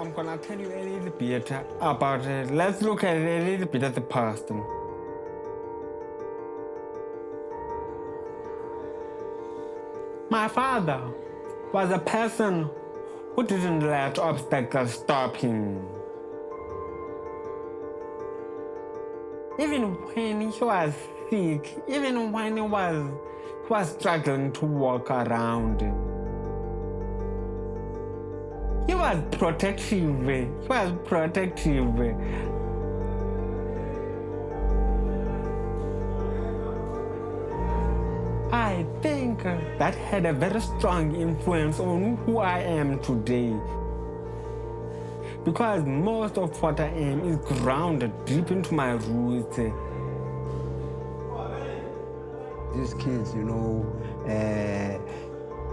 I'm gonna tell you a little bit about it. Let's look at a little bit at the past. My father was a person who didn't let obstacles stop him. Even when he was sick, even when he was struggling to walk around, he was protective. I think that had a very strong influence on who I am today. Because most of what I am is grounded deep into my roots. These kids,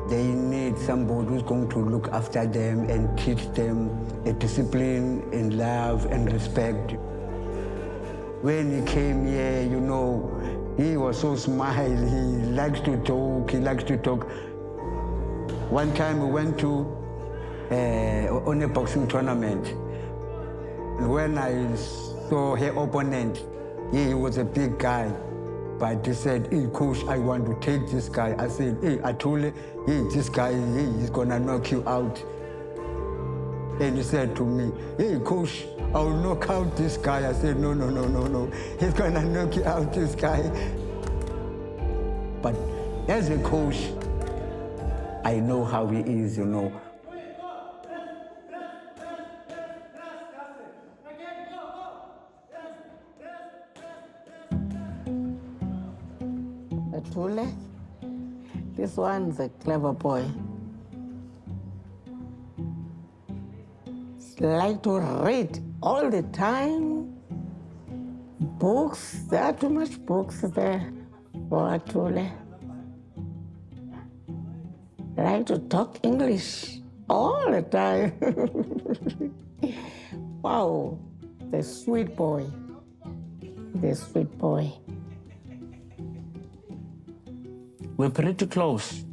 they need somebody who's going to look after them and teach them a discipline and love and respect. When he came here, he was so smiley. He likes to talk. One time we went to on a boxing tournament. And when I saw her opponent, he was a big guy. But he said, "Hey, coach, I want to take this guy." I said, "Hey, Athule, this guy, he's gonna knock you out." And he said to me, "Hey, coach, I'll knock out this guy." I said, No. He's gonna knock you out, this guy. But as a coach, I know how he is, Athule, this one's a clever boy. Like to read all the time. Books, there are too much books there for Athule. Like to talk English all the time. Wow, the sweet boy. We're pretty close.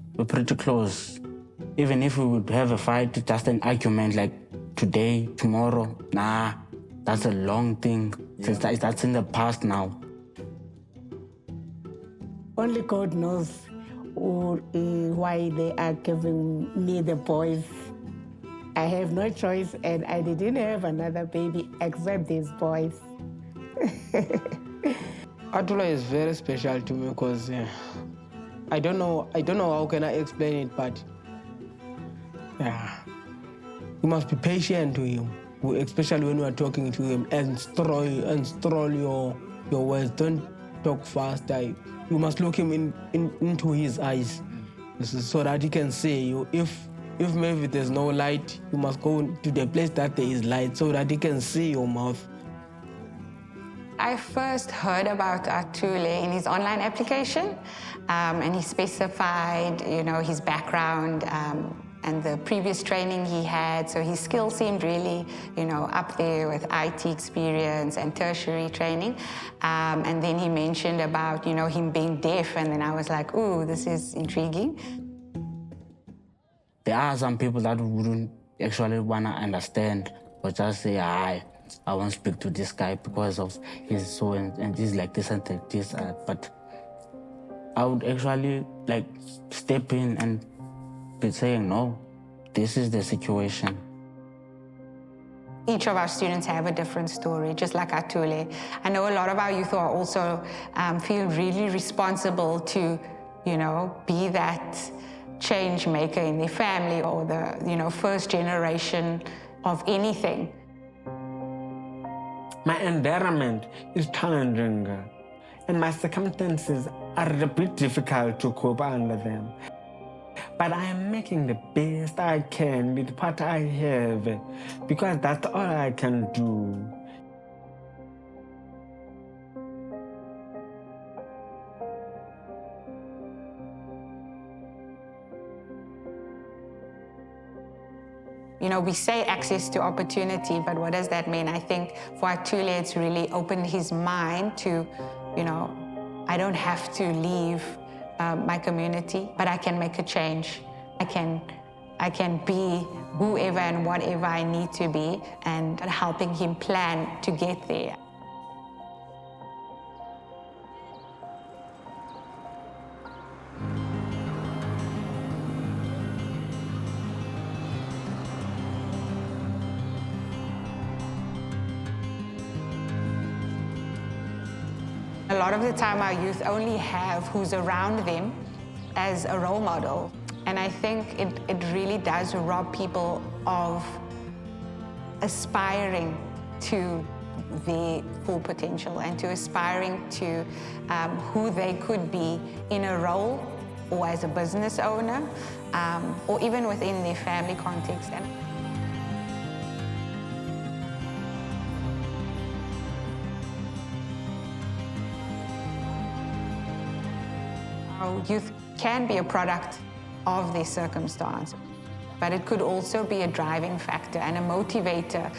Even if we would have a fight, just an argument like today, tomorrow, nah, that's a long thing. Yeah. That's in the past now. Only God knows why they are giving me the boys. I have no choice, and I didn't have another baby except these boys. Athule is very special to me because I don't know how can I explain it, but you must be patient to him, especially when you are talking to him, and stroll your words. Don't talk fast. You must look him into his eyes, so that he can see you. If maybe there's no light, you must go to the place that there is light, so that he can see your mouth. I first heard about Athule in his online application, and he specified, his background and the previous training he had. So his skills seemed really, up there with IT experience and tertiary training. And then he mentioned about, him being deaf, and then I was like, ooh, this is intriguing. There are some people that wouldn't actually want to understand, or just say, I won't speak to this guy because of his so and he's like this and this. But I would actually step in and be saying, no, this is the situation. Each of our students have a different story, just like Athule. I know a lot of our youth are also feel really responsible to, be that change maker in their family or the, first generation of anything. My environment is challenging, and my circumstances are a bit difficult to cope under them. But I am making the best I can with what I have, because that's all I can do. We say access to opportunity, but what does that mean? I think for Athule, it's really opened his mind to, I don't have to leave my community, but I can make a change. I can I can be whoever and whatever I need to be, and helping him plan to get there. A lot of the time our youth only have who's around them as a role model. And I think it really does rob people of aspiring to their full potential and to aspiring to who they could be in a role or as a business owner or even within their family context. And our youth can be a product of their circumstance, but it could also be a driving factor and a motivator.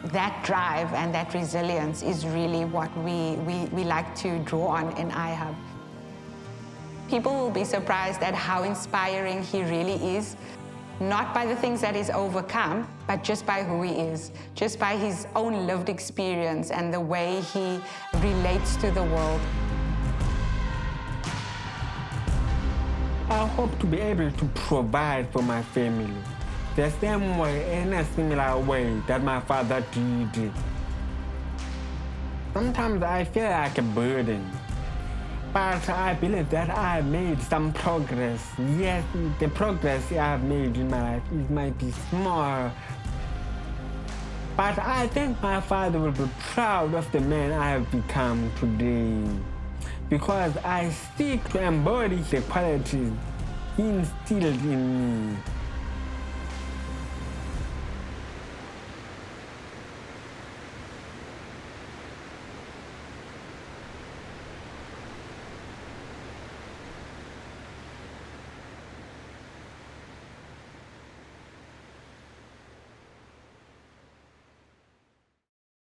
That drive and that resilience is really what we like to draw on in iHub. People will be surprised at how inspiring he really is, not by the things that he's overcome, but just by who he is, just by his own lived experience and the way he relates to the world. I hope to be able to provide for my family the same way, in a similar way that my father did. Sometimes I feel like a burden, but I believe that I made some progress. Yes, the progress I've made in my life, it might be small, but I think my father will be proud of the man I have become today, because I seek to embody the qualities he instilled in me.